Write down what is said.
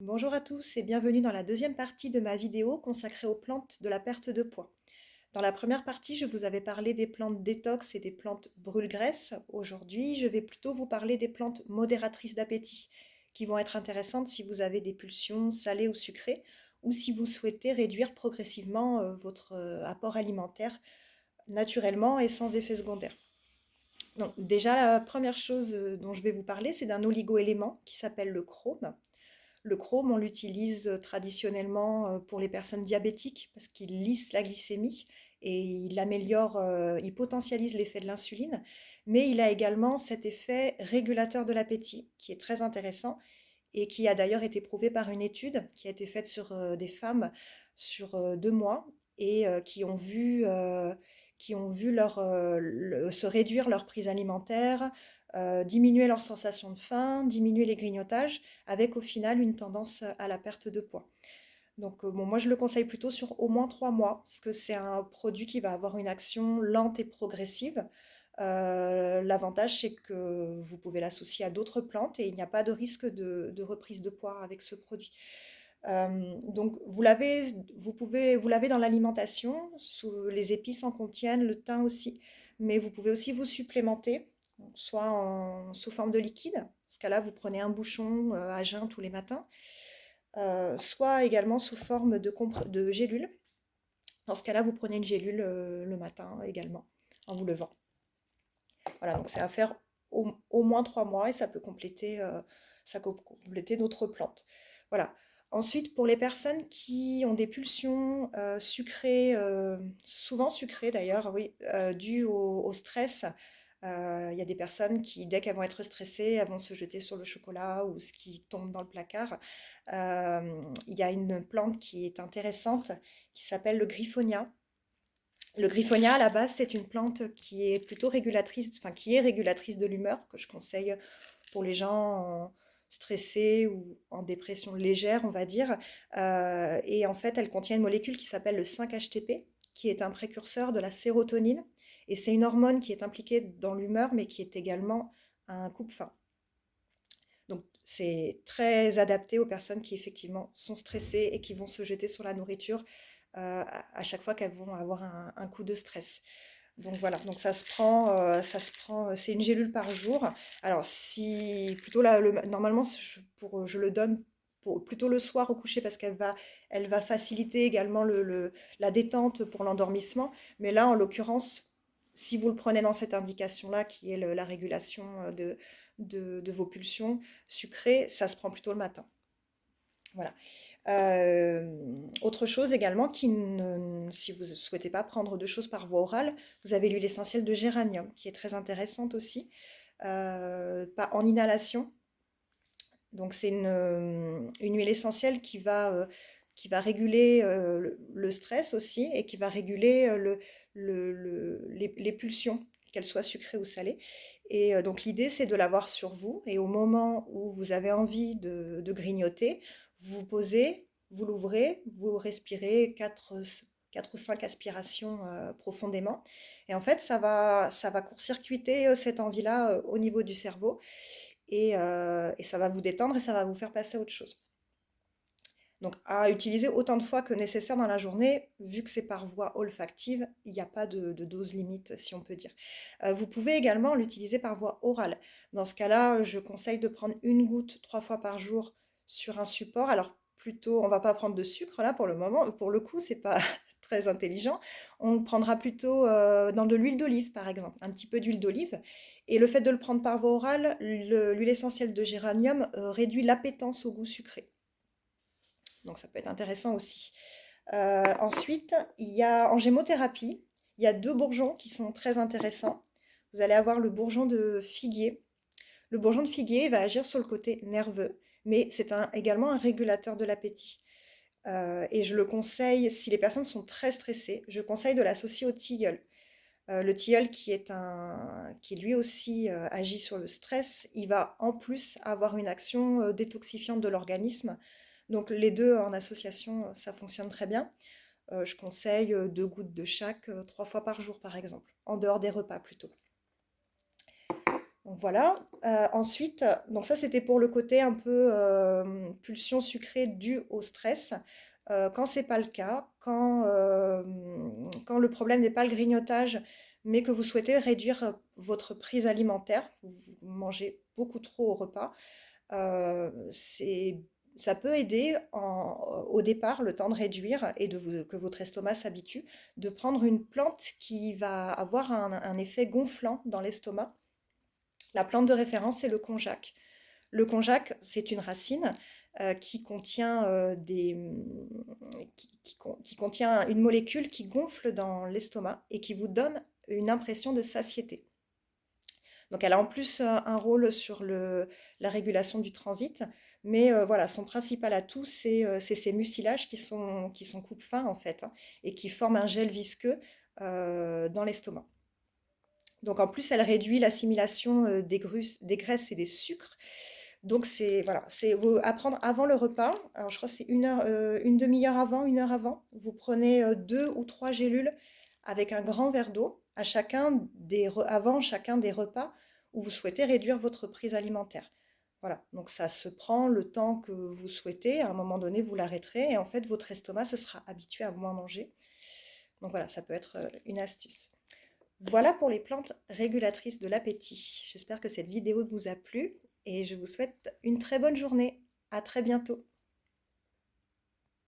Bonjour à tous et bienvenue dans la deuxième partie de ma vidéo consacrée aux plantes de la perte de poids. Dans la première partie, je vous avais parlé des plantes détox et des plantes brûle-graisse. Aujourd'hui, je vais plutôt vous parler des plantes modératrices d'appétit, qui vont être intéressantes si vous avez des pulsions salées ou sucrées, ou si vous souhaitez réduire progressivement votre apport alimentaire naturellement et sans effet secondaire. Donc déjà, la première chose dont je vais vous parler, c'est d'un oligo-élément qui s'appelle le chrome. Le chrome, on l'utilise traditionnellement pour les personnes diabétiques parce qu'il lisse la glycémie et il améliore, il potentialise l'effet de l'insuline, mais il a également cet effet régulateur de l'appétit qui est très intéressant et qui a d'ailleurs été prouvé par une étude qui a été faite sur des femmes sur 2 mois et qui ont vu se réduire leur prise alimentaire, diminuer leur sensation de faim, diminuer les grignotages, avec au final une tendance à la perte de poids. Donc bon, moi je le conseille plutôt sur au moins 3 mois, parce que c'est un produit qui va avoir une action lente et progressive. L'avantage, c'est que vous pouvez l'associer à d'autres plantes et il n'y a pas de risque de reprise de poids avec ce produit. Donc vous l'avez dans l'alimentation, les épices en contiennent, le thym aussi, mais vous pouvez aussi vous supplémenter, soit sous forme de liquide, dans ce cas-là vous prenez un bouchon à jeun tous les matins, soit également sous forme de gélule. Dans ce cas-là, vous prenez une gélule le matin également, en vous levant. Voilà, donc c'est à faire au moins 3 mois et ça peut compléter d'autres plantes. Voilà. Ensuite, pour les personnes qui ont des pulsions sucrées, souvent sucrées d'ailleurs, oui, dues au stress, il y a des personnes qui, dès qu'elles vont être stressées, elles vont se jeter sur le chocolat ou ce qui tombe dans le placard. Il y a une plante qui est intéressante qui s'appelle le griffonia. Le griffonia, à la base, c'est une plante qui est plutôt régulatrice, enfin qui est régulatrice de l'humeur, que je conseille pour les gens stressés ou en dépression légère, on va dire. Et en fait, elle contient une molécule qui s'appelle le 5-HTP, qui est un précurseur de la sérotonine. Et c'est une hormone qui est impliquée dans l'humeur, mais qui est également un coupe-faim. Donc, c'est très adapté aux personnes qui effectivement sont stressées et qui vont se jeter sur la nourriture à chaque fois qu'elles vont avoir un coup de stress. Donc voilà, donc c'est une gélule par jour. Alors si plutôt normalement je le donne plutôt le soir au coucher parce elle va faciliter également la détente pour l'endormissement. Mais là, en l'occurrence, si vous le prenez dans cette indication-là, qui est la régulation de vos pulsions sucrées, ça se prend plutôt le matin. Voilà. Autre chose également, si vous ne souhaitez pas prendre de choses par voie orale, vous avez l'huile essentielle de géranium qui est très intéressante aussi, pas en inhalation. Donc c'est une huile essentielle qui va réguler le stress aussi et qui va réguler les pulsions, qu'elles soient sucrées ou salées. Et donc l'idée c'est de l'avoir sur vous et au moment où vous avez envie de grignoter, vous vous posez, vous l'ouvrez, vous respirez 4 ou 5 aspirations profondément. Et en fait, ça va court-circuiter cette envie-là au niveau du cerveau et ça va vous détendre et ça va vous faire passer à autre chose. Donc à utiliser autant de fois que nécessaire dans la journée, vu que c'est par voie olfactive, il n'y a pas de dose limite, si on peut dire. Vous pouvez également l'utiliser par voie orale. Dans ce cas-là, je conseille de prendre une goutte 3 fois par jour sur un support. Alors plutôt, on va pas prendre de sucre là pour le moment, pour le coup, c'est pas très intelligent. On prendra plutôt dans de l'huile d'olive, par exemple, un petit peu d'huile d'olive. Et le fait de le prendre par voie orale, l'huile essentielle de géranium réduit l'appétence au goût sucré. Donc ça peut être intéressant aussi. Ensuite, il y a en gémothérapie, il y a 2 bourgeons qui sont très intéressants. Vous allez avoir le bourgeon de figuier. Le bourgeon de figuier va agir sur le côté nerveux, mais c'est également un régulateur de l'appétit. Et je le conseille, si les personnes sont très stressées, je conseille de l'associer au tilleul. Le tilleul qui lui aussi agit sur le stress, il va en plus avoir une action détoxifiante de l'organisme. Donc les deux en association, ça fonctionne très bien. Je conseille 2 gouttes de chaque 3 fois par jour par exemple, en dehors des repas plutôt. Donc voilà. Ensuite, donc ça c'était pour le côté un peu pulsion sucrée due au stress. Quand c'est pas le cas, quand le problème n'est pas le grignotage, mais que vous souhaitez réduire votre prise alimentaire, vous mangez beaucoup trop au repas, c'est, ça peut aider au départ, le temps de réduire et que votre estomac s'habitue, de prendre une plante qui va avoir un effet gonflant dans l'estomac. La plante de référence, c'est le konjac. Le konjac, c'est une racine qui contient, qui contient une molécule qui gonfle dans l'estomac et qui vous donne une impression de satiété. Donc elle a en plus un rôle sur la régulation du transit, mais voilà, son principal atout, c'est ces mucilages qui sont coupe-faim en fait, hein, et qui forment un gel visqueux dans l'estomac. Donc en plus, elle réduit l'assimilation des graisses et des sucres. Donc c'est voilà, à prendre avant le repas. Alors je crois que c'est une demi-heure avant, une heure avant. Vous prenez 2 ou 3 gélules avec un grand verre d'eau avant chacun des repas où vous souhaitez réduire votre prise alimentaire. Voilà, donc ça se prend le temps que vous souhaitez. À un moment donné, vous l'arrêterez et en fait, votre estomac se sera habitué à moins manger. Donc voilà, ça peut être une astuce. Voilà pour les plantes régulatrices de l'appétit. J'espère que cette vidéo vous a plu et je vous souhaite une très bonne journée. À très bientôt.